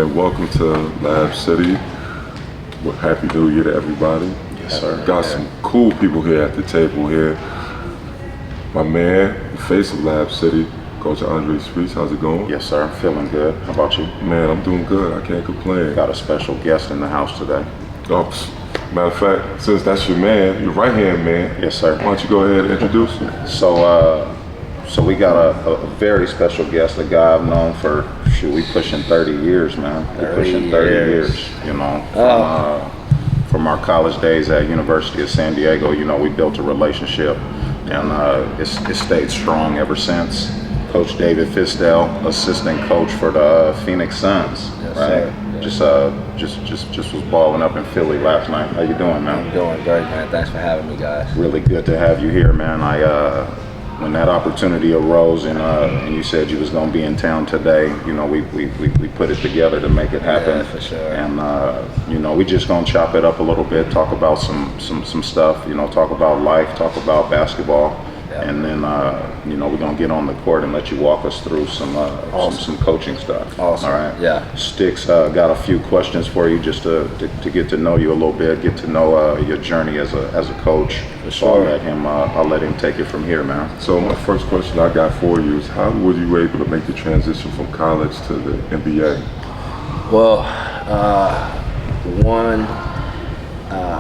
And welcome to Lab City. Well, Happy New Year to everybody. Yes, sir. Got some cool people here at the table here. My man, the face of Lab City, Coach Andre Speaks. How's it going? Yes, sir. Feeling good. How about you? Man, I'm doing good. I can't complain. Got a special guest in the house today. Oh, matter of fact, since that's your man, your right-hand man. Yes, sir. Why don't you go ahead and introduce him? So we got a very special guest, a guy I've known for, we pushing 30 years, man. We're pushing 30 years, you know. From our college days at University of San Diego, you know, we built a relationship, and it's stayed strong ever since. Coach David Fizdale, assistant coach for the Phoenix Suns, yes, right? Sir. Just was balling up in Philly last night. How you doing, man? I'm doing great, man. Thanks for having me, guys. Really good to have you here, man. When that opportunity arose and you said you was gonna be in town today, you know, we put it together to make it happen. Yeah, for sure. And you know, we just gonna chop it up a little bit, talk about some stuff, you know, talk about life, talk about basketball, yeah. And then you know, we're gonna get on the court and let you walk us through some coaching stuff. Awesome. All right. Yeah. Sticks got a few questions for you just to get to know you a little bit, get to know your journey as a coach. For So sure. I'll let him take it from here, man. So my first question I got for you is, how were you able to make the transition from college to the NBA? Well,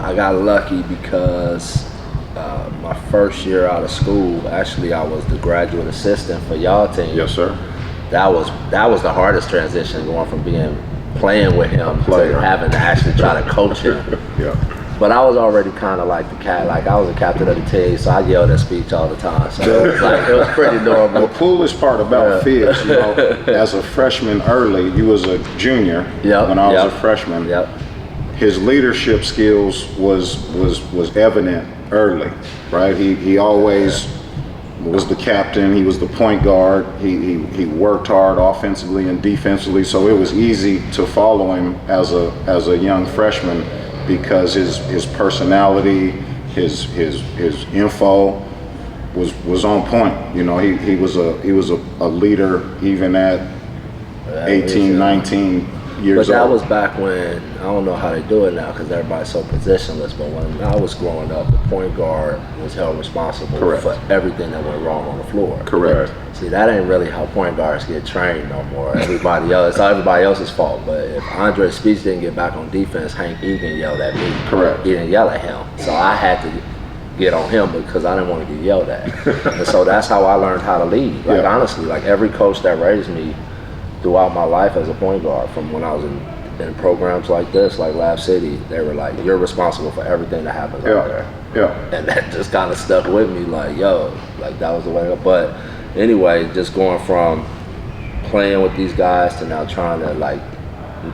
I got lucky because my first year out of school, actually, I was the graduate assistant for y'all team. Yes, sir. That was the hardest transition, going from playing with him Player. to having to actually try to coach him. Yeah. But I was already kind of like the cat, like I was a captain of the team, so I yelled at speech all the time. So it was pretty normal. The coolest part about Fizz, you know, as a freshman early, you was a junior. Yep, When I was yep. a freshman. Yep. His leadership skills was evident early, right? He always was the captain. He was the point guard. He worked hard offensively and defensively, so it was easy to follow him as a young freshman because his personality, his info was on point. You know, he was a leader even at 18, 19 years But that old. was back when, I don't know how they do it now because everybody's so positionless, but when I was growing up, the point guard was held responsible Correct. for everything that went wrong on the floor. Correct. See, that ain't really how point guards get trained no more. Everybody else, it's everybody else's fault. But if Andre Speech didn't get back on defense, Hank Egan yelled at me. Correct. He didn't yell at him. So I had to get on him because I didn't want to get yelled at. And so that's how I learned how to lead. Like, Yeah. honestly, like every coach that raised me throughout my life as a point guard, from when I was in programs like this, like Lab City, they were like, you're responsible for everything that happens out there. Yeah. And that just kind of stuck with me, like, yo, like that was the way. But anyway, just going from playing with these guys to now trying to, like,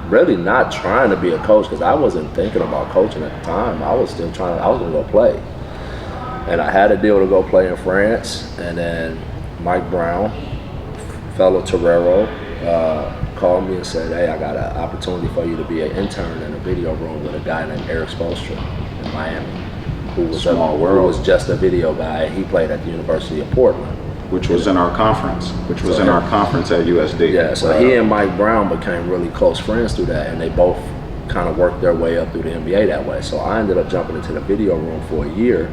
really not trying to be a coach, because I wasn't thinking about coaching at the time. I was still I was gonna go play. And I had a deal to go play in France, and then Mike Brown, fellow Torero, called me and said, hey, I got an opportunity for you to be an intern in a video room with a guy named Eric Spoelstra in Miami, who was just a video guy. He played at the University of Portland. Which was in our conference, at USD. Yeah, so he and Mike Brown became really close friends through that, and they both kind of worked their way up through the NBA that way. So I ended up jumping into the video room for a year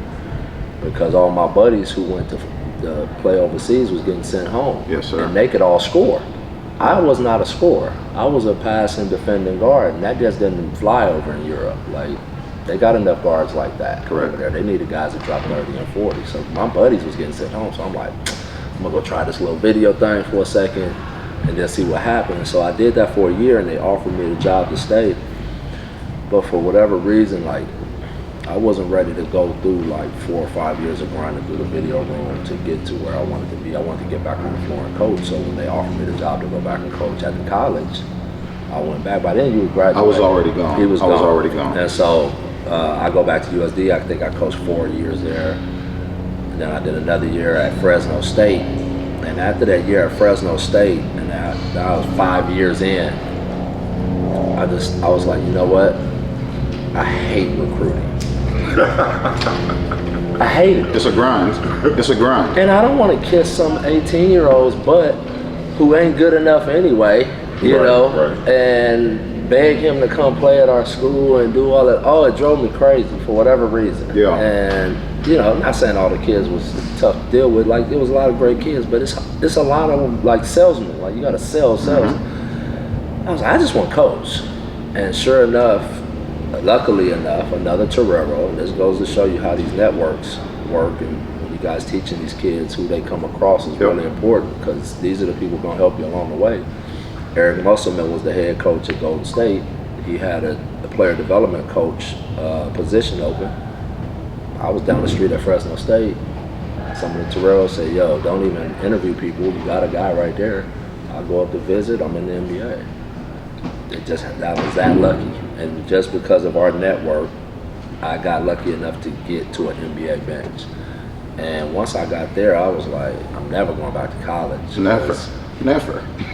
because all my buddies who went to play overseas was getting sent home. Yes, sir. And they could all score. I was not a scorer. I was a passing defending guard, and that just didn't fly over in Europe. Like, they got enough guards like that over there. They needed guys that drop 30 and 40. So my buddies was getting sent home. So I'm like, I'm gonna go try this little video thing for a second and then see what happens. So I did that for a year, and they offered me the job to stay. But for whatever reason, like, I wasn't ready to go through like 4 or 5 years of grinding through the video room to get to where I wanted to be. I wanted to get back on the floor and coach. So when they offered me the job to go back and coach at the college, I went back. By then, you were graduating. I was already gone. He was I was already gone. And so I go back to USD. I think I coached 4 years there. And then I did another year at Fresno State. And after that year at Fresno State, and that was 5 years in, I was like, you know what? I hate recruiting. I hate it. It's a grind. It's a grind. And I don't want to kiss some 18-year-old's butt who ain't good enough anyway you Right, know, right. and beg him to come play at our school and do all that. Oh, it drove me crazy for whatever reason. Yeah. And, you know, I'm not saying all the kids was tough to deal with. Like, there was a lot of great kids, but it's a lot of them, like, salesmen. Like, you got to sell. I was like, I just want to coach. And sure enough, luckily enough, another Torero, and this goes to show you how these networks work, and when you guys teaching these kids who they come across is really important, because these are the people going to help you along the way. Eric Musselman was the head coach at Golden State. He had a player development coach position open. I was down the street at Fresno State. Some of the Toreros said, yo, don't even interview people. You got a guy right there. I'll go up to visit. I'm in the NBA. I was that lucky. And just because of our network, I got lucky enough to get to an NBA bench. And once I got there, I was like, I'm never going back to college. Never.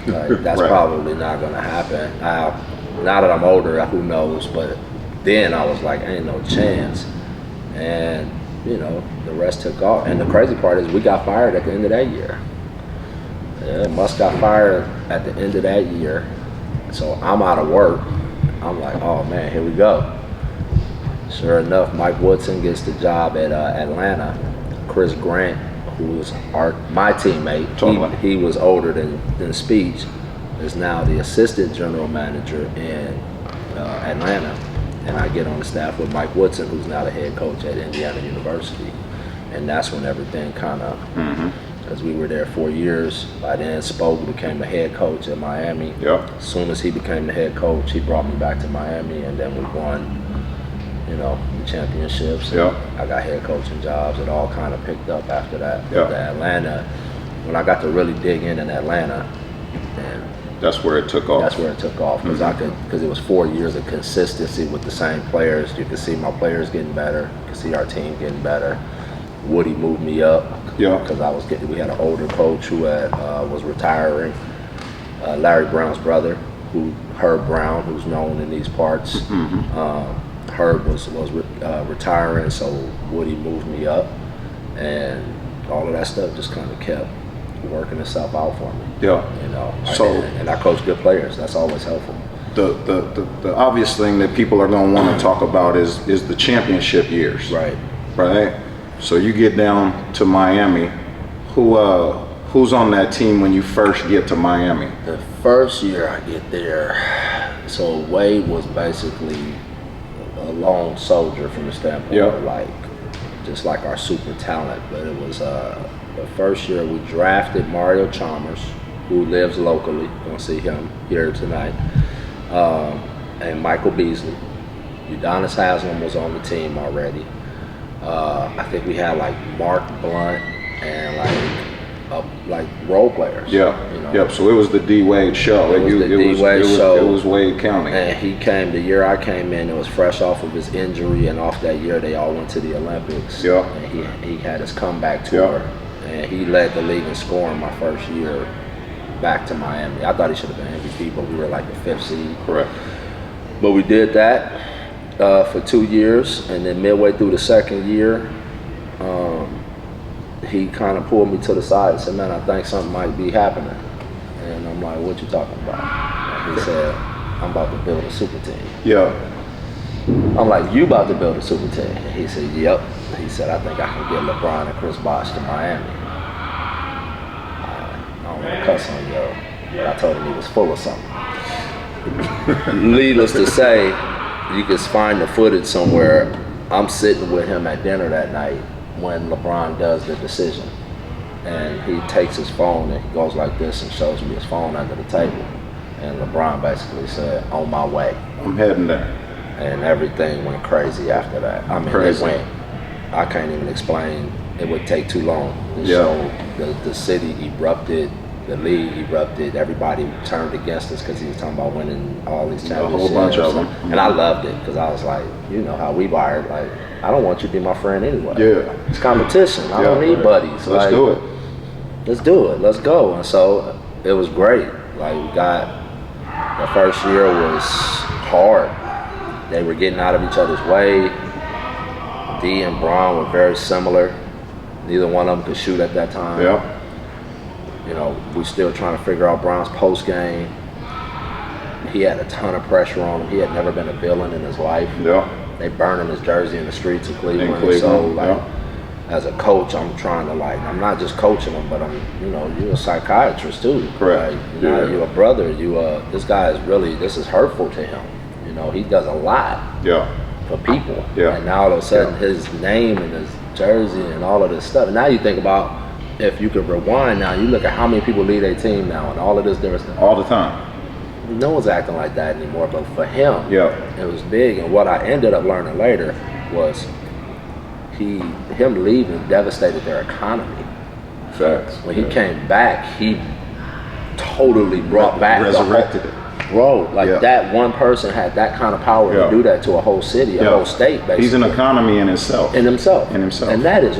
Like, that's probably not going to happen. Now that I'm older, who knows? But then I was like, ain't no chance. And, you know, the rest took off. And the crazy part is we got fired at the end of that year. Musk got fired at the end of that year. So I'm out of work. I'm like, oh man, here we go. Sure enough, Mike Woodson gets the job at Atlanta. Chris Grant, who was my teammate, he was older than Speech, is now the assistant general manager in Atlanta. And I get on the staff with Mike Woodson, who's now the head coach at Indiana University. And that's when everything kind of, because we were there 4 years. By then, Spoke became the head coach at Miami. As soon as he became the head coach, he brought me back to Miami, and then we won, you know, the championships. I got head coaching jobs. It all kind of picked up after that. The Atlanta, when I got to really dig in Atlanta, and that's where it took off. That's where it took off, because it was 4 years of consistency with the same players. You could see my players getting better. You could see our team getting better. Woody moved me up because we had an older coach who was retiring. Larry Brown's brother, Herb Brown, who's known in these parts. Herb was retiring, so Woody moved me up, and all of that stuff just kind of kept working itself out for me. You know. And I coach good players. That's always helpful. The obvious thing that people are going to want to talk about is the championship years. Right. So you get down to Miami. Who's on that team when you first get to Miami? The first year I get there, so Wade was basically a lone soldier from the standpoint of just like our super talent. But it was the first year we drafted Mario Chalmers, who lives locally. Gonna see him here tonight, and Michael Beasley. Udonis Haslam was on the team already. I think we had like Mark Blunt and like role players. So it was the D Wade show. It was the D Wade show. It was Wade County. And he came the year I came in. It was fresh off of his injury, and off that year they all went to the Olympics. And he had his comeback tour, and he led the league in scoring my first year back to Miami. I thought he should have been MVP, but we were like the 5th seed. Correct. But we did that for 2 years, and then midway through the second year, he kind of pulled me to the side and said, man, I think something might be happening. And I'm like, what you talking about? And he said, I'm about to build a super team. I'm like, you about to build a super team? And he said, yep. He said, I think I can get LeBron and Chris Bosh to Miami. I don't want to cuss on you, but I told him he was full of something. Needless to say, you can find the footage somewhere. I'm sitting with him at dinner that night when LeBron does the decision, and he takes his phone and he goes like this and shows me his phone under the table, and LeBron basically said, on my way, I'm heading there. And everything went crazy after that. I mean, I can't even explain. It would take too long. The city erupted, the league erupted, everybody turned against us because he was talking about winning all these championships. A whole bunch of them. And I loved it because I was like, you know how we wired, like, I don't want you to be my friend anyway. It's competition. I don't need buddies. Let's do it. Let's do it. Let's go. And so it was great. Like, we got, the first year was hard. They were getting out of each other's way. D and Braun were very similar. Neither one of them could shoot at that time. You know, we're still trying to figure out Braun's post game. he had a ton of pressure on him. He had never been a villain in his life. Yeah. They burning his jersey in the streets of Cleveland. In Cleveland, So like, yeah. as a coach, I'm trying to like, I'm not just coaching him, but I'm, you know, you're a psychiatrist too. Correct. Like, you know, you're a brother. This guy is really, this is hurtful to him. You know, he does a lot Yeah. for people. Yeah. And now all of a sudden, his name and his jersey and all of this stuff. And now you think about, if you could rewind now, you look at how many people lead a team now and all of this different stuff. All the time. No one's acting like that anymore, but for him, Yeah. it was big. And what I ended up learning later was him leaving devastated their economy. Facts. When he came back, he totally brought back Resurrected it. Bro, like Yeah. that one person had that kind of power Yeah. to do that to a whole city, a Yeah. whole state, basically. He's an economy in himself. In himself. In himself. And that is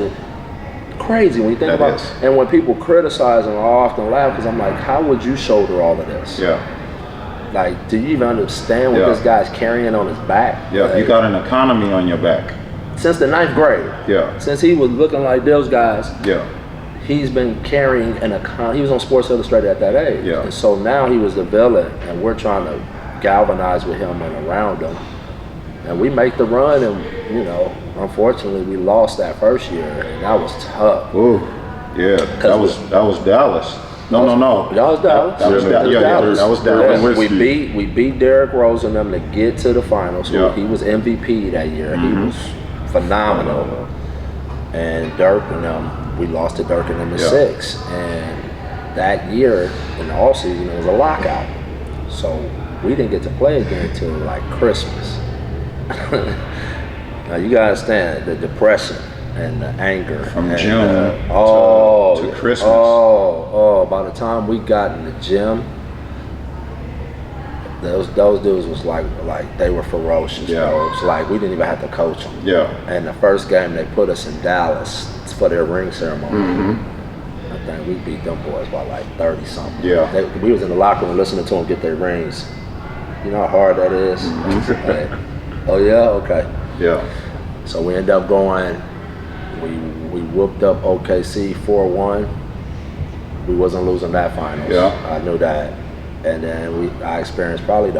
crazy when you think That about is. it. And when people criticize him, I often laugh because I'm like, how would you shoulder all of this? Yeah. Like, do you even understand what Yeah. this guy's carrying on his back? Yeah. Like, You got an economy on your back. since the 9th grade. Yeah. Since he was looking like those guys, Yeah. he's been carrying an economy. He was on Sports Illustrated at that age. Yeah. And so now he was the villain, and we're trying to galvanize with him and around him. And we make the run, and, you know, unfortunately, we lost that first year, and that was tough. Ooh. Yeah. That was Dallas. No. That was Dallas. That was Dallas. Yeah. That was Dallas. Yeah. We beat Derrick Rose and them to get to the finals. Yeah. He was MVP that year. He was phenomenal. And Dirk and them, we lost to Dirk and them in Yeah. 6. And that year in the off season, it was a lockout. So we didn't get to play again until like Christmas. Now you gotta understand the depression and the anger From and, June to Christmas. By the time we got in the gym, those dudes was like they were ferocious. Yeah. Bro. It's like we didn't even have to coach them. Yeah. And the first game they put us in Dallas for their ring ceremony. Mm-hmm. I think we beat them boys by like 30 something. Yeah. We was in the locker room listening to them get their rings. You know how hard that is? Mm-hmm. Like, oh yeah, okay. Yeah. So we ended up going. We whooped up OKC 4-1. We wasn't losing that finals. Yeah. I knew that. And then I experienced probably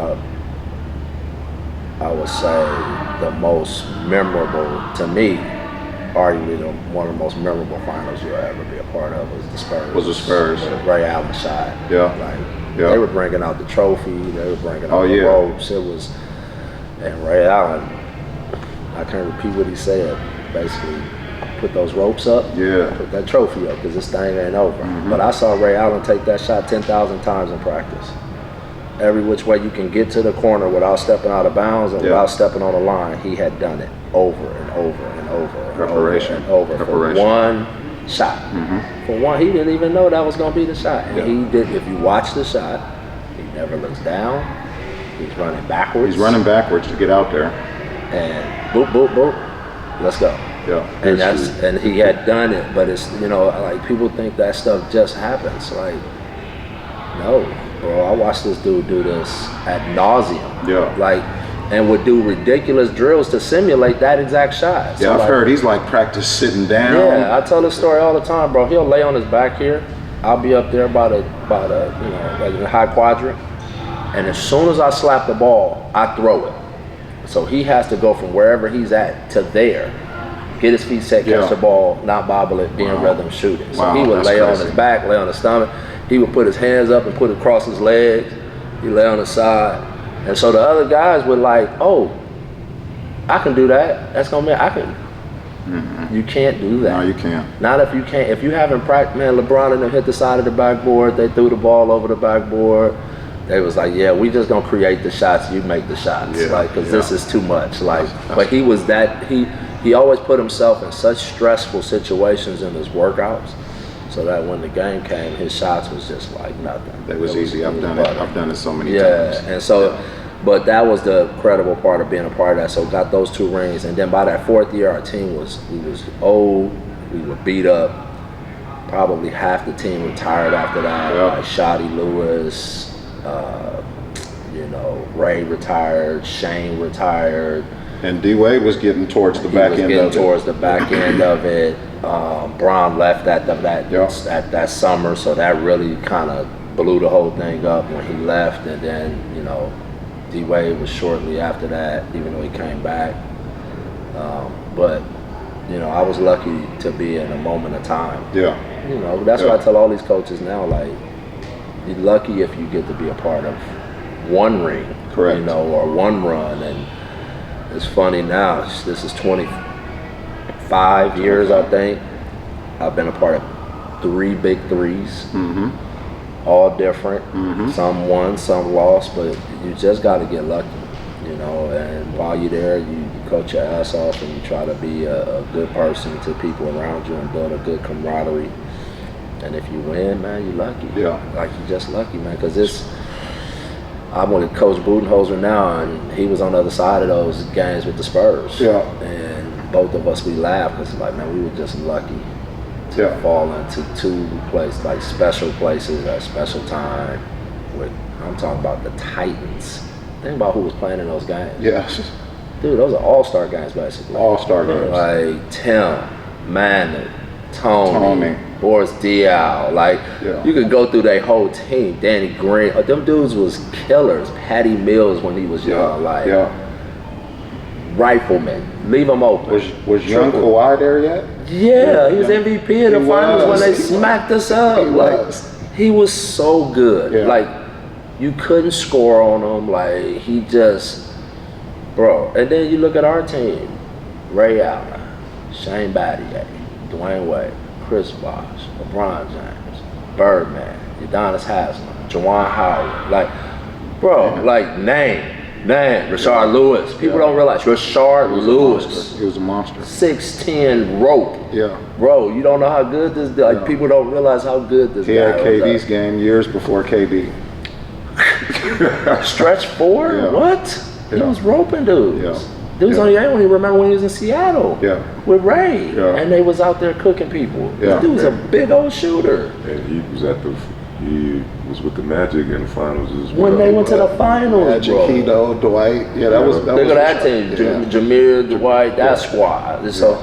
I would say the most memorable to me, arguably one of the most memorable finals you'll ever be a part of was the Spurs. Was the Spurs. With Ray Allen shot. Yeah. They were bringing out the trophy. They were bringing out the yeah. ropes. It was, and Ray Allen, I can't repeat what he said. Basically, put those ropes up. Yeah. Put that trophy up because this thing ain't over. Mm-hmm. But I saw Ray Allen take that shot 10,000 times in practice. Every which way you can get to the corner without stepping out of bounds and without stepping on the line, he had done it over and over and over and Preparation. over and over for one shot. Mm-hmm. For one, he didn't even know that was going to be the shot. And he did. If you watch the shot, he never looks down. He's running backwards. He's running backwards to get out there. And boop, boop, boop. Let's go. Yeah. And he had done it, but it's, you know, like people think that stuff just happens. Like, no, bro. I watched this dude do this ad nauseum. Yeah. Like, and would do ridiculous drills to simulate that exact shot. Yeah, So, I've like, heard he's like practice sitting down. Yeah, I tell this story all the time, bro. He'll lay on his back here. I'll be up there by the you know, like in the high quadrant, and as soon as I slap the ball, I throw it. So he has to go from wherever he's at to there, get his feet set, catch the ball, not bobble it, be in rhythm, shoot it. So he would lay on his back, lay on his stomach. He would put his hands up and put it across his legs. He lay on the side. And so the other guys were like, oh, I can do that. That's gonna be, I can. Mm-hmm. You can't do that. No, you can't. Not if you can't. If you haven't practiced, man, LeBron and them hit the side of the backboard. They threw the ball over the backboard. They was like, yeah, we just gonna create the shots. You make the shots, because this is too much. Like, but he was that he always put himself in such stressful situations in his workouts, so that when the game came, his shots was just like nothing. That was easy. I've done it. I've done it so many times. Yeah, and so, but that was the credible part of being a part of that. So got those 2 rings, and then by that 4th year, our team was old. We were beat up. Probably half the team retired after that. Yeah. Like Shotty Lewis, you know, Ray retired, Shane retired. And D Wade was getting towards the back end of it. Towards the back end of it. Braun left that summer, so that really kind of blew the whole thing up when he left, and then D-Wade was shortly after that, even though he came back. But I was lucky to be in a moment of time. Yeah. That's why I tell all these coaches now, like, you're lucky if you get to be a part of one ring, correct, or one run. And it's funny now, this is 25 years, I think. I've been a part of 3 big threes, all different. Some won, some lost, but you just got to get lucky, and while you're there, you coach your ass off and you try to be a good person to people around you and build a good camaraderie. And if you win, man, you're lucky. Yeah. Like, you're just lucky, man, because I'm with Coach Budenholzer now, and he was on the other side of those games with the Spurs. Yeah. And both of us, we laughed because, like, man, we were just lucky to fall into 2 places, like special places at special time. I'm talking about the Titans. Think about who was playing in those games. Yes. Dude, those are all-star games, basically. All-star games. Like Tim, Manu, Tony, Boris Diaw. Like, you could go through their whole team. Danny Green. Them dudes was killers. Patty Mills when he was young. Rifleman. Leave them open. Was young Kawhi there yet? Yeah, he was MVP of the finals when they smacked us up. He was so good. Yeah. Like, you couldn't score on him. Like, he just, bro. And then you look at our team: Ray Allen, Shane Battier, Dwayne Wade, Chris Bosh, LeBron James, Birdman, Udonis Haslem, Juwan Howard. Like, bro, like, name, Rashard Lewis. People don't realize Rashard Lewis. He was a monster. 6'10" rope. Yeah. Bro, you don't know how good this. Like, people don't realize how good this guy had was. KD's game years before KD. Stretch 4? Yeah. What? He was roping dudes. Yeah. Dudes on the A when he remember when he was in Seattle. Yeah. With Ray. Yeah. And they was out there cooking people. Yeah. This dude's a big old shooter. And he was with the Magic in the finals as well. When they went to the finals, Magic, bro. Hito, Dwight. Yeah, that was. Look at that team. Jameer, Dwight, that squad. So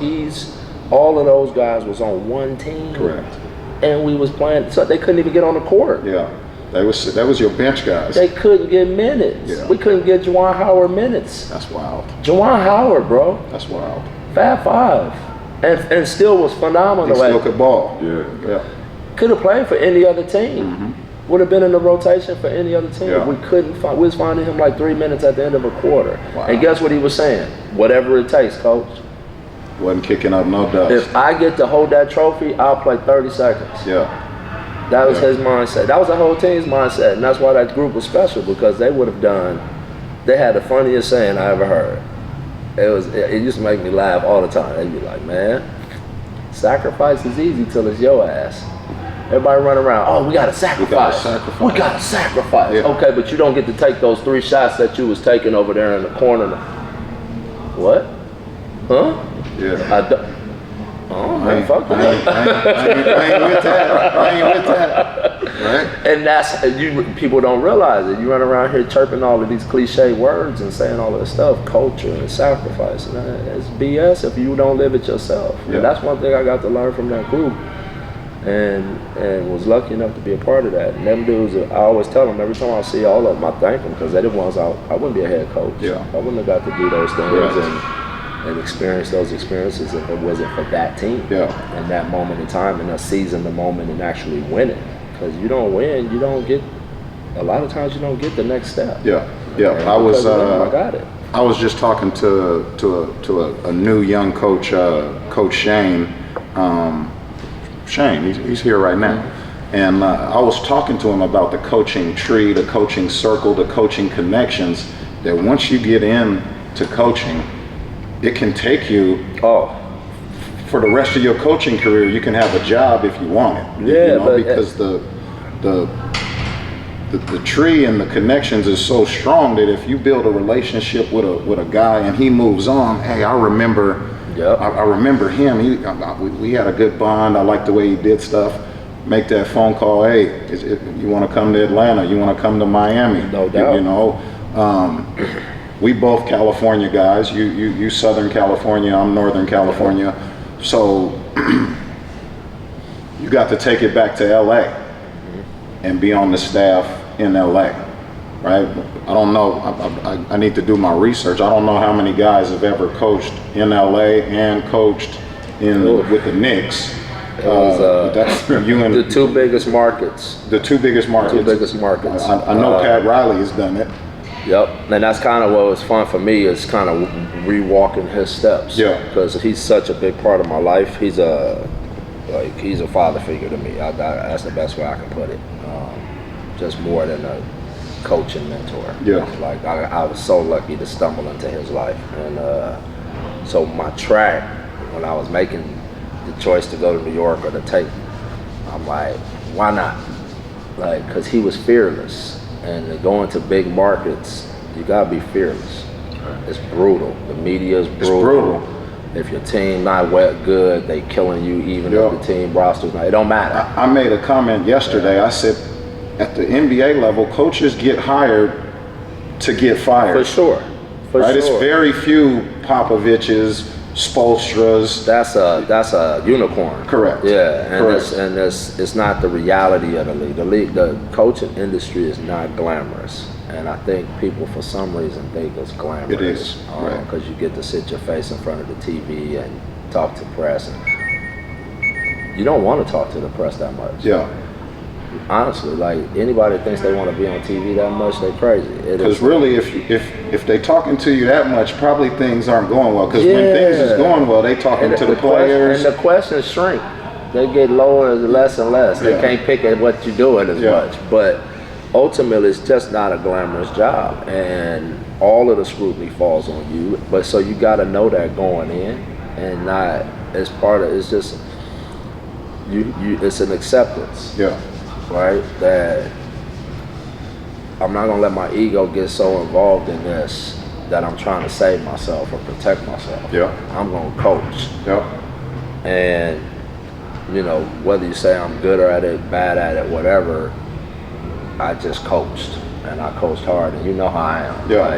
all of those guys was on one team. Correct. And we was playing, so they couldn't even get on the court. Yeah. That was your bench guys. They couldn't get minutes. Yeah. We couldn't get Juwan Howard minutes. That's wild. Juwan Howard, bro. That's wild. Fab 5. And still was phenomenal. He still could ball. Yeah. Could have played for any other team. Would have been in the rotation for any other team. Yeah. We couldn't find. We was finding him like 3 minutes at the end of a quarter. Wow. And guess what he was saying? Whatever it takes, coach. Wasn't kicking up no dust. If I get to hold that trophy, I'll play 30 seconds. Yeah. That was his mindset. That was the whole team's mindset. And that's why that group was special, because they would have they had the funniest saying I ever heard. It used to make me laugh all the time. They'd be like, man, sacrifice is easy till it's your ass. Everybody run around, oh, we gotta sacrifice. We gotta sacrifice. Yeah. Okay, but you don't get to take those 3 shots that you was taking over there in the corner. What? Huh? Yeah. Oh, man, fuck that. I ain't with that. Right? And that's, people don't realize it. You run around here chirping all of these cliche words and saying all of this stuff, culture and sacrifice. And it's BS if you don't live it yourself. Yeah. And that's one thing I got to learn from that group. And was lucky enough to be a part of that. And them dudes, I always tell them, every time I see all of them, I thank them, because they're the ones I wouldn't be a head coach. Yeah. I wouldn't have got to do those things. Right. And experience those experiences if it wasn't for that team. Yeah. And that moment in time, and seizing the moment and actually winning. Because you don't win, you don't get, a lot of times you don't get the next step. Yeah. And I was. I got it. I was just talking to a new young coach, Coach Shane. Shane, he's here right now. And I was talking to him about the coaching tree, the coaching circle, the coaching connections. That once you get into coaching, it can take you for the rest of your coaching career. You can have a job if you want it. Because the tree and the connections is so strong that if you build a relationship with a guy and he moves on, hey, I remember him. We had a good bond. I like the way he did stuff. Make that phone call. Hey, you want to come to Atlanta? You want to come to Miami? No doubt. You know. We both California guys. You Southern California, I'm Northern California. So you got to take it back to LA. and be on the staff in LA, right? I don't know. I need to do my research. I don't know how many guys have ever coached in LA and coached with the Knicks. It was That's you and the two biggest markets. The two biggest markets. Two biggest markets. I know Pat Riley has done it. Yep, and that's kind of what was fun for me, is kind of rewalking his steps. Yeah. Because he's such a big part of my life. He's a father figure to me. That's the best way I can put it. Just more than a coach and mentor. Yeah. Like I was so lucky to stumble into his life, and so my track, when I was making the choice to go to New York or to take, I'm like, why not? Like, because he was fearless. And to go into big markets, you gotta be fearless. It's brutal. The media is brutal. If your team not good, they killing you. Even if the team roster's not, it don't matter. I made a comment yesterday. I said, at the NBA level, coaches get hired to get fired. For sure. Right? It's very few Popoviches, Spoelstras. That's a unicorn. Correct. Yeah, and Correct. it's not the reality of the league. The coaching industry is not glamorous, and I think people for some reason think it's glamorous. It is, right. Because you get to sit your face in front of the TV and talk to press, and you don't want to talk to the press that much. Yeah. Honestly, like, anybody that thinks they want to be on TV that much, they're crazy. Because really, if they talking to you that much, probably things aren't going well. Because when things is going well, they talking to the players. And the questions shrink. They get lower less and less. They can't pick at what you're doing as much. But ultimately, it's just not a glamorous job, and all of the scrutiny falls on you. But so you got to know that going in, and not as part of. It's just you. It's an acceptance. Yeah. Right? That I'm not gonna let my ego get so involved in this that I'm trying to save myself or protect myself. Yeah. I'm gonna coach. Yeah. And whether you say I'm good at it, bad at it, whatever, I just coached, and I coached hard, and you know how I am. Yeah.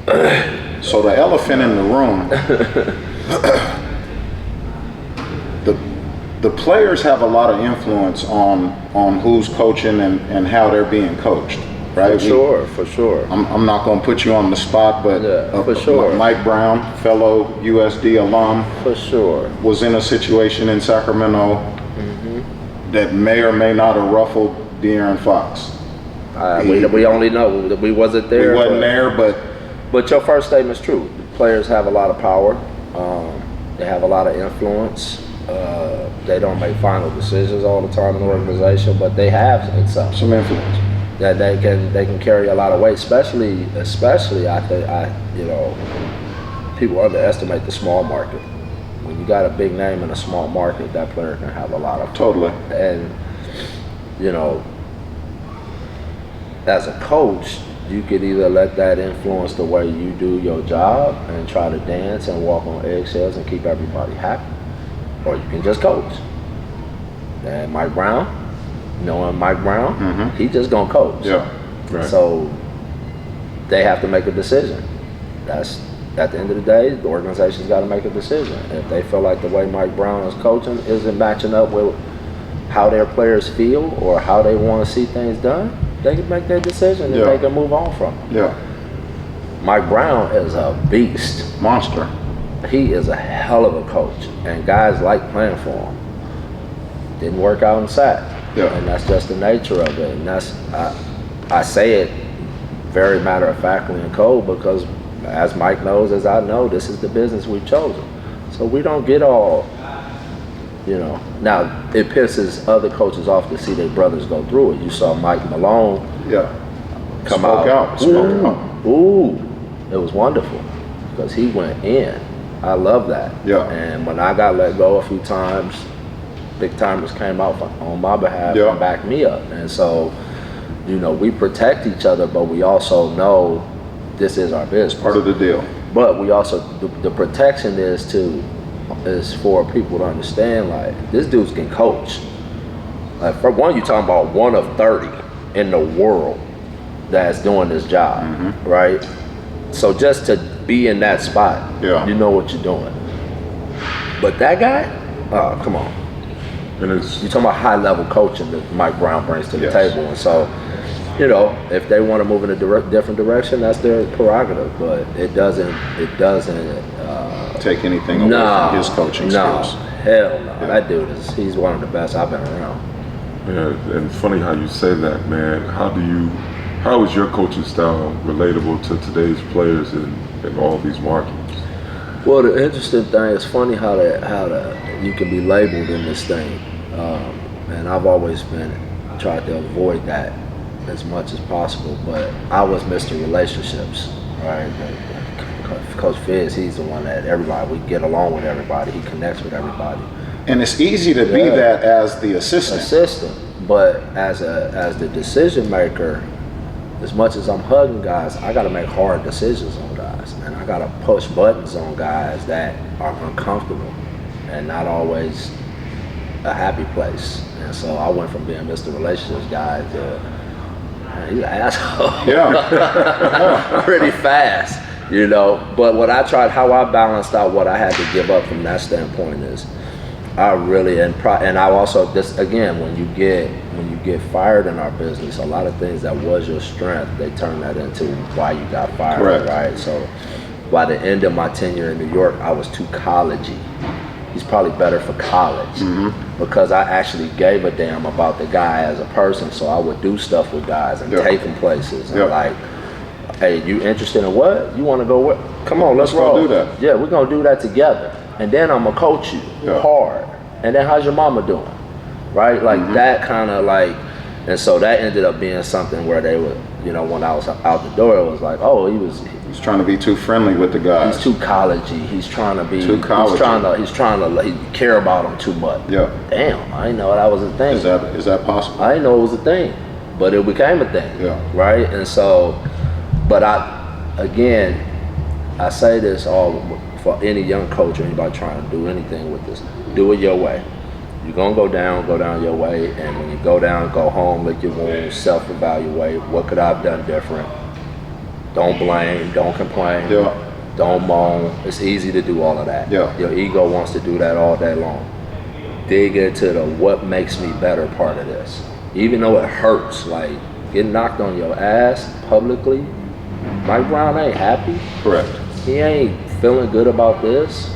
Like, so the elephant in the room. The players have a lot of influence on who's coaching and how they're being coached, right? For sure. I'm not going to put you on the spot, but for sure. Mike Brown, fellow USD alum, for sure, was in a situation in Sacramento that may or may not have ruffled De'Aaron Fox. We only know that we wasn't there. We wasn't there, but your first statement's true. The players have a lot of power. They have a lot of influence. They don't make final decisions all the time in the organization, but they have some influence that they can carry a lot of weight. Especially, I think people underestimate the small market. When you got a big name in a small market, that player can have a lot of totally. And as a coach, you could either let that influence the way you do your job and try to dance and walk on eggshells and keep everybody happy, or you can just coach. And Mike Brown, knowing Mike Brown, he just gonna coach. Yeah. Right. So they have to make a decision. That's at the end of the day, the organization's got to make a decision. If they feel like the way Mike Brown is coaching isn't matching up with how their players feel or how they want to see things done, they can make their decision and they can move on from it. Yeah. Mike Brown is a beast. Monster. He is a hell of a coach, and guys like playing for him. Didn't work out in SAC, and that's just the nature of it. And that's I say it very matter of factly and cold because, as Mike knows, as I know, this is the business we've chosen. So we don't get all, Now it pisses other coaches off to see their brothers go through it. You saw Mike Malone, come Spoke out. Ooh, it was wonderful because he went in. I love that. Yeah. And when I got let go a few times, big timers came out on my behalf and backed me up. And so, we protect each other, but we also know this is our business. Part of the deal. But we also, the protection is for people to understand, like, this dude can coach. Like, for one, you're talking about one of 30 in the world that's doing this job, right? So just to be in that spot, you know what you're doing. But that guy, oh, come on. And it's You're talking about high level coaching that Mike Brown brings to the Yes. table, and so, you know, if they want to move in a different direction, that's their prerogative. But it doesn't take anything away from his coaching skills. Hell no. That dude he's one of the best I've been around. yeah, and it's funny how you say that, man. How is your coaching style relatable to today's players in all these markets? Well, the interesting thing, it's funny how you can be labeled in this thing, and I've always tried to avoid that as much as possible. But I was Mr. Relationships, right? Coach Fizz, he's the one that we get along with everybody. He connects with everybody. And it's easy to be that as the assistant. But as the decision maker, as much as I'm hugging guys, I got to make hard decisions on guys, and I got to push buttons on guys that are uncomfortable and not always a happy place. And so I went from being Mr. Relationships guy to he's an asshole. Yeah. Pretty fast, you know. But how I balanced out what I had to give up from that standpoint is, I really and I also this again when you get fired in our business, a lot of things that was your strength, they turn that into why you got fired. Correct. Right? So by the end of my tenure in New York, I was too collegey. He's probably better for college because I actually gave a damn about the guy as a person. So I would do stuff with guys and take them places and like, hey, you interested in what? You want to go where? Come on, let's roll. do that. Yeah, we're gonna do that together. And then I'm gonna coach you hard. And then how's your mama doing? Right? Like that kind of like, and so that ended up being something where they would, you know, when I was out the door, it was like, oh, He's trying to be too friendly with the guys. he's too collegey. He's trying to be Too collegey. He's trying to he care about them too much. Yeah. Damn, I didn't know that was a thing. Is that possible? I didn't know it was a thing, but it became a thing. Yeah. Right? And so, but I say this all for any young coach or anybody trying to do anything with this. Do it your way. You're gonna go down your way, and when you go down, go home, lick your wounds, self-evaluate. What could I have done different? Don't blame, don't complain, don't moan. It's easy to do all of that. Yeah. Your ego wants to do that all day long. Dig into the what makes me better part of this. Even though it hurts, like getting knocked on your ass publicly, Mike Brown ain't happy. Correct. He ain't feeling good about this.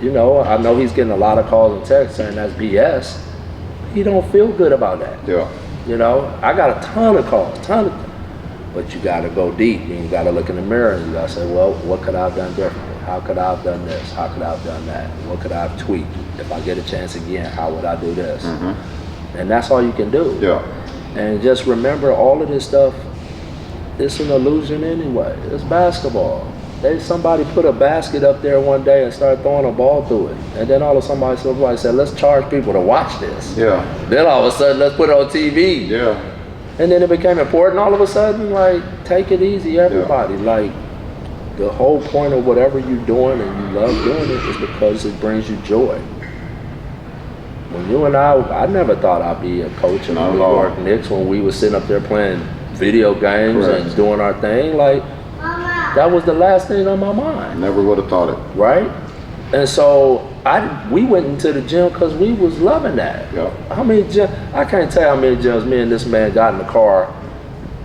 You know, I know he's getting a lot of calls and texts saying that's BS. He don't feel good about that. Yeah. You know, I got a ton of calls, but you got to go deep and you got to look in the mirror and you got to say, well, what could I have done differently? How could I have done this? How could I have done that? What could I have tweaked? If I get a chance again, how would I do this? And that's all you can do. Yeah. And just remember, all of this stuff, it's an illusion anyway. It's basketball. Somebody put a basket up there one day and started throwing a ball through it. And then all of a sudden somebody said, let's charge people to watch this. Yeah. Then all of a sudden, let's put it on TV. Yeah. And then it became important all of a sudden, like, take it easy, everybody. Like, the whole point of whatever you're doing and you love doing it is because it brings you joy. When you and I never thought I'd be a coach in the New York Knicks when we were sitting up there playing video games and doing our thing. Like, that was the last thing on my mind. Never would have thought it. Right? And so we went into the gym because we was loving that. Yeah. How many gyms? I can't tell you how many gyms me and this man got in the car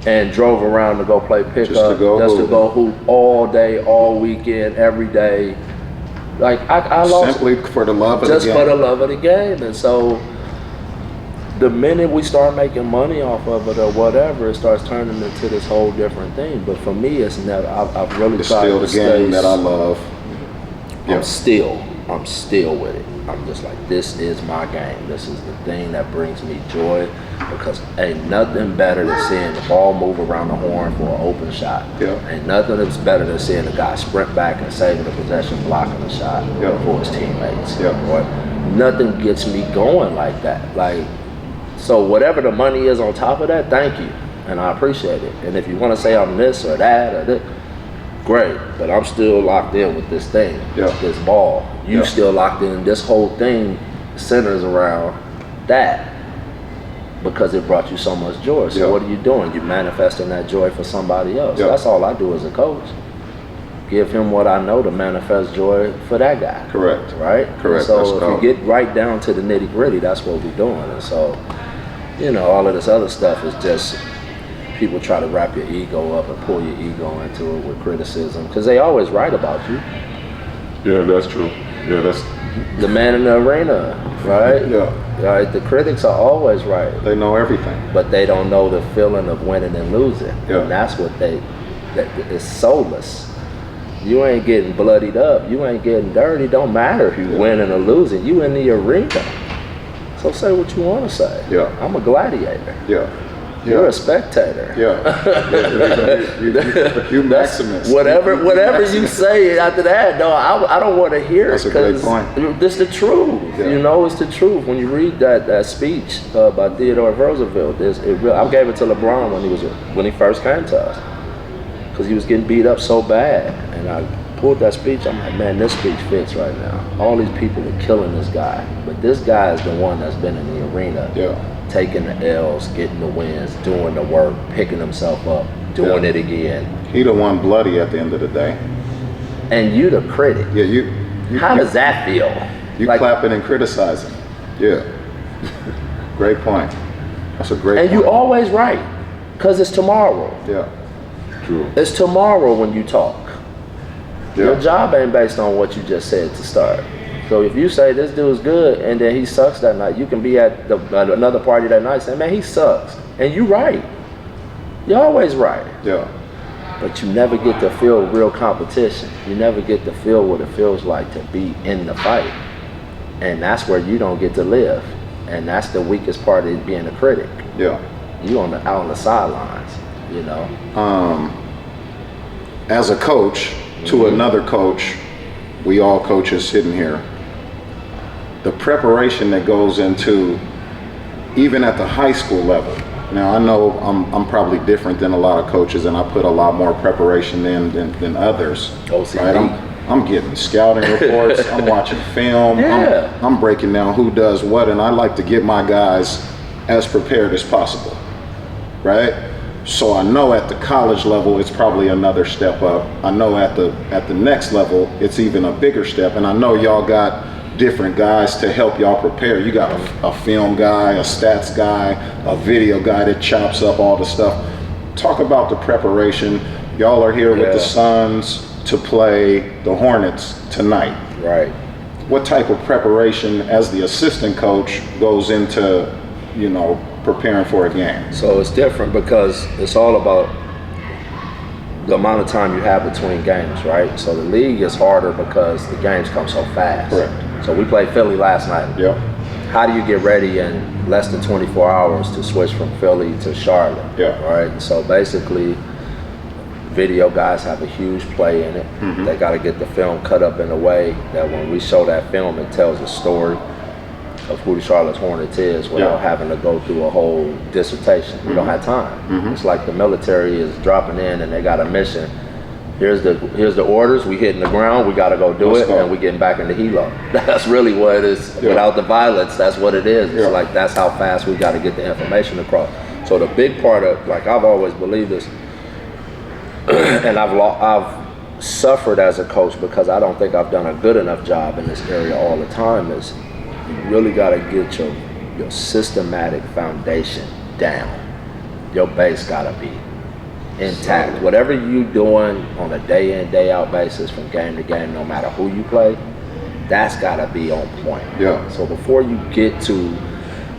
and drove around to go play pickup, just to go hoop all day, all weekend, every day. Like I lost simply for the love of the game. Just for the love of the game. And so the minute we start making money off of it or whatever, it starts turning into this whole different thing. But for me, it's never. I've really It's tried still to the game that I love. I'm still with it. I'm just like, this is my game. This is the thing that brings me joy, because ain't nothing better than seeing the ball move around the horn for an open shot. Yeah. Ain't nothing that's better than seeing a guy sprint back and saving the possession, blocking the shot for his teammates. Yeah. Or nothing gets me going like that. Like, so whatever the money is on top of that, thank you, and I appreciate it. And if you want to say I'm this or that or this, great, but I'm still locked in with this thing, this ball. You still locked in. This whole thing centers around that because it brought you so much joy. So what are you doing? You're manifesting that joy for somebody else. That's all I do as a coach. give him what I know to manifest joy for that guy. Correct. Right? Correct. So That's if called- you get right down to the nitty gritty, that's what we're doing. And so, you know, all of this other stuff is just people try to wrap your ego up and pull your ego into it with criticism because they always write about you. Yeah, that's true. Yeah, that's The man in the arena, right? Yeah. Right. The critics are always right, They know everything. but they don't know the feeling of winning and losing. Yeah. And that's what it's soulless. You ain't getting bloodied up. You ain't getting dirty. Don't matter if you winning or losing. You in the arena. So say what you want to say. Yeah. I'm a gladiator. Yeah. You're a spectator. Yeah. You Maximus. Whatever you say after that, no, I don't want to hear That's it a great because point. this the truth. Yeah. You know, it's the truth. When you read that speech by Theodore Roosevelt, I gave it to LeBron when he first came to us because he was getting beat up so bad, and I pulled that speech. I'm like, man, this speech fits right now. All these people are killing this guy, but this guy is the one that's been in the arena. Yeah. Taking the L's, getting the wins, doing the work, picking himself up, doing it again. He the one bloody at the end of the day. And you the critic. Yeah, you How does that feel? You Like, clapping and criticizing. Yeah. Great point. That's a great and point. you always right, because it's tomorrow. Yeah. true. It's tomorrow when you talk. Your Yeah. job ain't based on what you just said to start. So if you say this dude's good and then he sucks that night, you can be at another party that night saying, man, he sucks. And you right. You're always right. Yeah. But you never get to feel real competition. You never get to feel what it feels like to be in the fight. And that's where you don't get to live. And that's the weakest part of being a critic. Yeah. You out on the sidelines, you know. As a coach to another coach, we all coaches sitting here, the preparation that goes into even at the high school level. Now I know I'm probably different than a lot of coaches, and I put a lot more preparation in than others. OCD. Right? I'm getting scouting reports. I'm watching film. Yeah. I'm breaking down who does what, and I like to get my guys as prepared as possible. Right? So I know at the college level it's probably another step up. I know at the next level it's even a bigger step, and I know y'all got different guys to help y'all prepare. You got a film guy, a stats guy, a video guy that chops up all the stuff. Talk about the preparation. Y'all are here with the Suns to play the Hornets tonight. Right. What type of preparation as the assistant coach goes into, preparing for a game? So it's different because it's all about the amount of time you have between games, right? So the league is harder because the games come so fast. Correct. So we played Philly last night. Yeah. How do you get ready in less than 24 hours to switch from Philly to Charlotte? Yeah. Right. So basically, video guys have a huge play in it. Mm-hmm. They got to get the film cut up in a way that when we show that film, it tells a story of who the Charlotte Hornets is without having to go through a whole dissertation. We don't have time. It's like the military is dropping in and they got a mission. Here's the orders. We hitting the ground. We got to go do Let's it, go. and we getting back into helo. That's really what it is. Yeah. Without the violence, that's what it is. It's Yeah. like that's how fast we got to get the information across. So the big part of, like, I've always believed this, and I've suffered as a coach because I don't think I've done a good enough job in this area all the time. Is you really got to get your systematic foundation down. Your base got to be intact. Whatever you doing on a day in, day out basis from game to game, no matter who you play, that's got to be on point. Yeah. So before you get to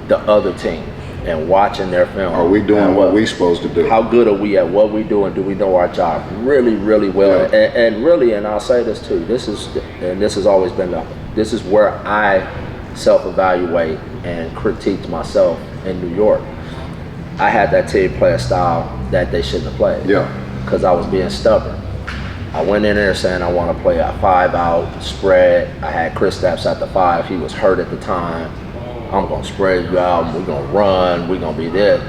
the other team and watching their film, Are we doing and what we supposed to do? how good are we at what we do, and do we know our job really, really well? Yeah. And really, and I'll say this too, this has always been this is where I self-evaluate and critique myself in New York. I had that team play a style that they shouldn't have played. Yeah. Because I was being stubborn. I went in there saying I want to play a 5-out spread. I had Chris Stapps at the 5. He was hurt at the time. I'm going to spread you out. We're going to run. We're going to be there.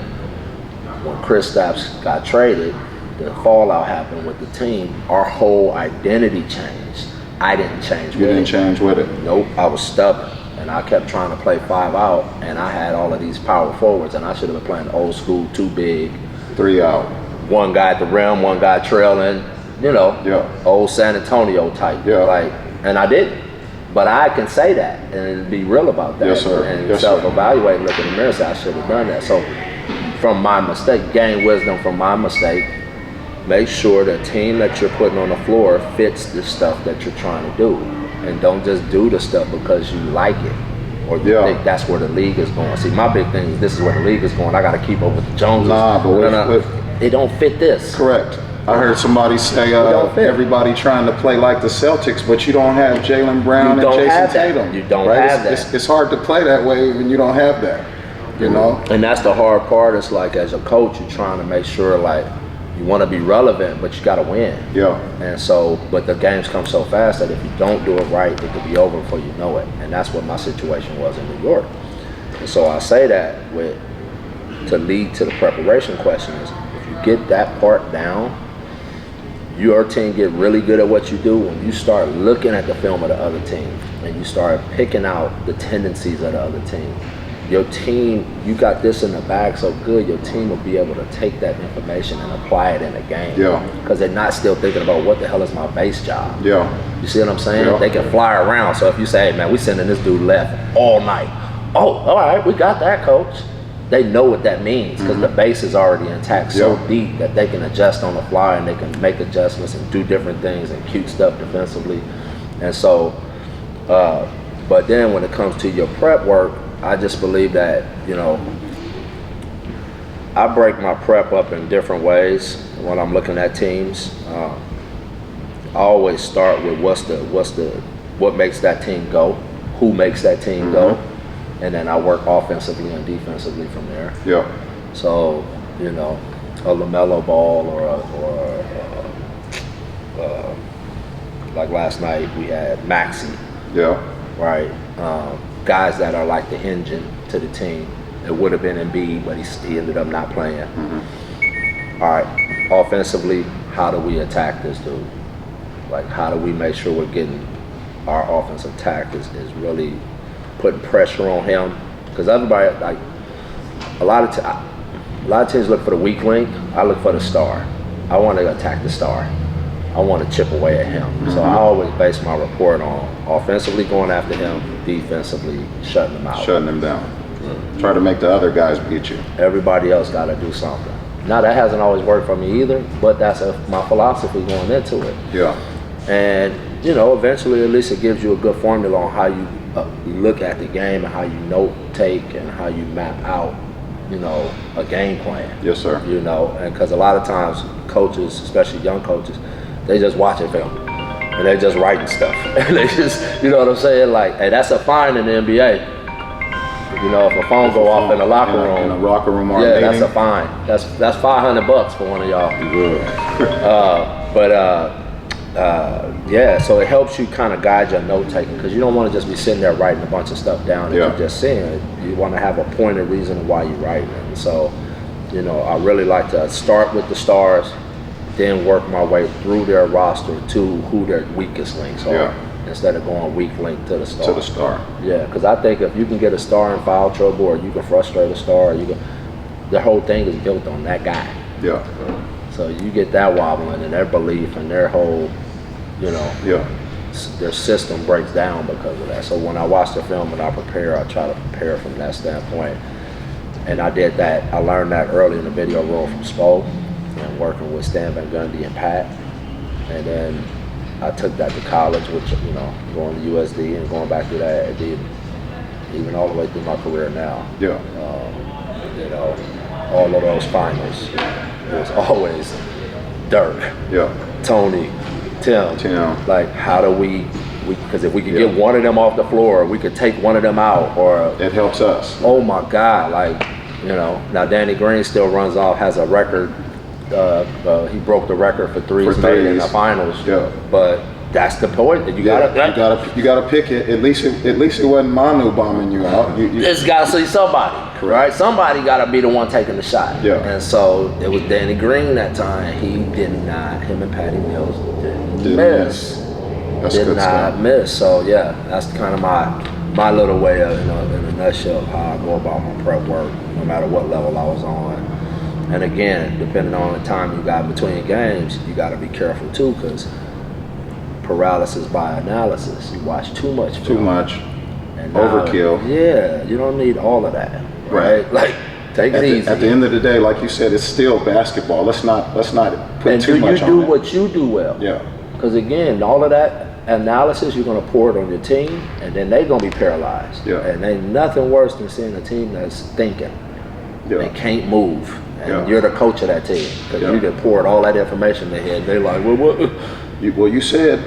When Chris Stapps got traded, the fallout happened with the team. Our whole identity changed. I didn't change You with didn't it. change with it. Nope, I was stubborn. And I kept trying to play 5-out, and I had all of these power forwards, and I should have been playing old school, too big. 3 out. One guy at the rim, one guy trailing, you know, Yeah. old San Antonio type. Yeah. Like, and I didn't. But I can say that and be real about that. Yes, sir. And Yes, sir. self-evaluate and look in the mirror and say, I should have done that. So from my mistake, gain wisdom from my mistake, make sure the team that you're putting on the floor fits the stuff that you're trying to do. And don't just do the stuff because you like it or you think that's where the league is going. See, my big thing is this is where the league is going. I got to keep up with the Joneses. Nah, but it don't fit this. Correct. I heard somebody say everybody trying to play like the Celtics, but you don't have Jaylen Brown and Jason Tatum. You don't have that. It's hard to play that way when you don't have that, you know? And that's the hard part. It's like as a coach, you're trying to make sure like you want to be relevant, but you got to win. Yeah. And so, but the games come so fast that if you don't do it right, it could be over before you know it. And that's what my situation was in New York. And so I say that to lead to the preparation question is if you get that part down, your team get really good at what you do when you start looking at the film of the other team and you start picking out the tendencies of the other team. Your team, you got this in the bag so good, your team will be able to take that information and apply it in a game. Yeah. Because they're not still thinking about what the hell is my base job. Yeah. You see what I'm saying? Yeah. They can fly around. So if you say, hey man, we sending this dude left all night. Oh, all right, we got that, coach. They know what that means because the base is already intact so deep that they can adjust on the fly and they can make adjustments and do different things and cute stuff defensively. And so, but then when it comes to your prep work, I just believe that, you know, I break my prep up in different ways when I'm looking at teams. I always start with what makes that team go, who makes that team go. And then I work offensively and defensively from there. Yeah. So, you know, a LaMelo Ball or like last night we had Maxey. Yeah. Right. Guys that are like the engine to the team. It would have been Embiid, but he ended up not playing. All right. Offensively, how do we attack this dude? Like, how do we make sure we're getting our offensive attack is really putting pressure on him, because everybody, like a lot of teams look for the weak link. I look for the star. I want to attack the star. I want to chip away at him. So I always base my report on offensively going after him, defensively shutting him out, shutting him down. Try to make the other guys beat you. Everybody else got to do something. Now that hasn't always worked for me either, but that's my philosophy going into it. Yeah. And you know, eventually at least it gives you a good formula on how you look at the game and how you note take and how you map out, you know, a game plan. Yes, sir. You know, and because a lot of times coaches, especially young coaches, they just watching film and they just writing stuff. And they just, you know what I'm saying? Like, hey, that's a fine in the NBA. You know, if a phone go off in the locker room, in a locker room, or yeah, that's a fine. That's $500 for one of y'all. Good. Yeah, so it helps you kind of guide your note taking, because you don't want to just be sitting there writing a bunch of stuff down that you're just seeing. You want to have a point of reason why you're writing it. And so, you know, I really like to start with the stars, then work my way through their roster to who their weakest links are, instead of going weak link to the star. To the star. Yeah, because I think if you can get a star in foul trouble, or you can frustrate a star, the whole thing is built on that guy. Yeah. So you get that wobbling, and their belief and their whole, you know, their system breaks down because of that. So when I watch the film and I prepare, I try to prepare from that standpoint. And I did that. I learned that early in the video role from Spo and working with Stan Van Gundy and Pat. And then I took that to college, which, you know, going to USD and going back to that, I did even all the way through my career now. Yeah. You know, all of those finals, it was always Dirk, Tony, Tim. Like, how do we because if we could get one of them off the floor, we could take one of them out, or it helps us. Oh my God, like, you know, now Danny Green still runs off, has a record. He broke the record for threes made in the finals. Yeah. But that's the point that you gotta pick it. At least it wasn't Manu bombing you out. It's gotta see somebody, right? Somebody gotta be the one taking the shot. Yeah. And so it was Danny Green that time. He did not. Him and Patty Mills didn't miss. That's did good not stuff. miss. So yeah, that's kind of my little way of, you know, in a nutshell, how I go about my prep work, no matter what level I was on. And again, depending on the time you got between games, you got to be careful too, because paralysis by analysis. You watch too much film. Too much. And now, Overkill. Yeah, you don't need all of that, right? Like, take it easy. At the end of the day, like you said, it's still basketball. Let's not put too much on it. And do you do what you do well? Yeah. Because again, all of that analysis, you're going to pour it on your team, and then they're going to be paralyzed. Yeah. And ain't nothing worse than seeing a team that's thinking. Yeah. They can't move. And Yeah. you're the coach of that team. Because Yeah. you can pour all that information in their head. They're like, well, what? You said.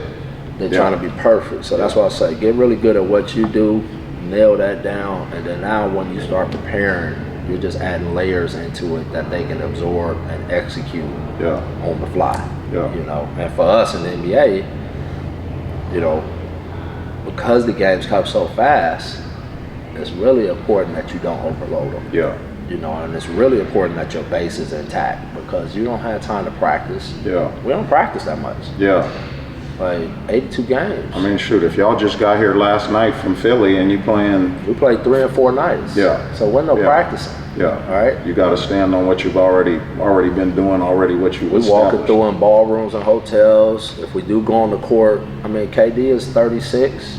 They're Yeah. trying to be perfect. So that's why I say, get really good at what you do, nail that down, and then now when you start preparing, you're just adding layers into it that they can absorb and execute Yeah. on the fly. Yeah. You know, and for us in the NBA, you know, because the games come so fast, it's really important that you don't overload them. Yeah. You know, and it's really important that your base is intact, because you don't have time to practice. Yeah. We don't practice that much. Yeah. Like 82 games. I mean, shoot, if y'all just got here last night from Philly and you playing, We played 3 and 4 nights. Yeah. So we're no Yeah. practicing. yeah, All right. you got to stand on what you've already been doing, already what you We walking established. through in ballrooms and hotels. If we do go on the court, I mean, KD is 36.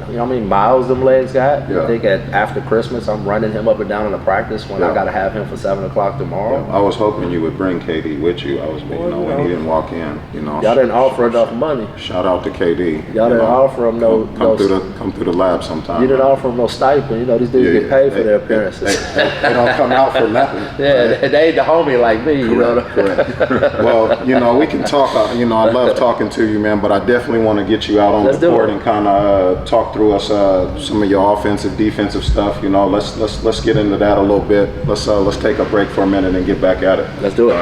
You know how many miles them legs got? Yeah. I think after Christmas, I'm running him up and down in the practice when Yeah. I got to have him for 7 o'clock tomorrow. I was hoping you would bring KD with you. I was, Well, when he didn't walk in, Y'all didn't offer enough money. Shout out to KD. Y'all didn't offer him no. Come through the lab sometime. You didn't offer him no stipend. You know, these dudes Yeah, get paid for they- their appearances. They don't come out for nothing. Yeah, they ain't the homie like me. You know. Correct. Well, we can talk. I love talking to you, man. But I definitely want to get you out on Let's the do court it. and kind of talk through us some of your offensive, defensive stuff. Let's get into that a little bit. Let's take a break for a minute and get back at it. Let's do it.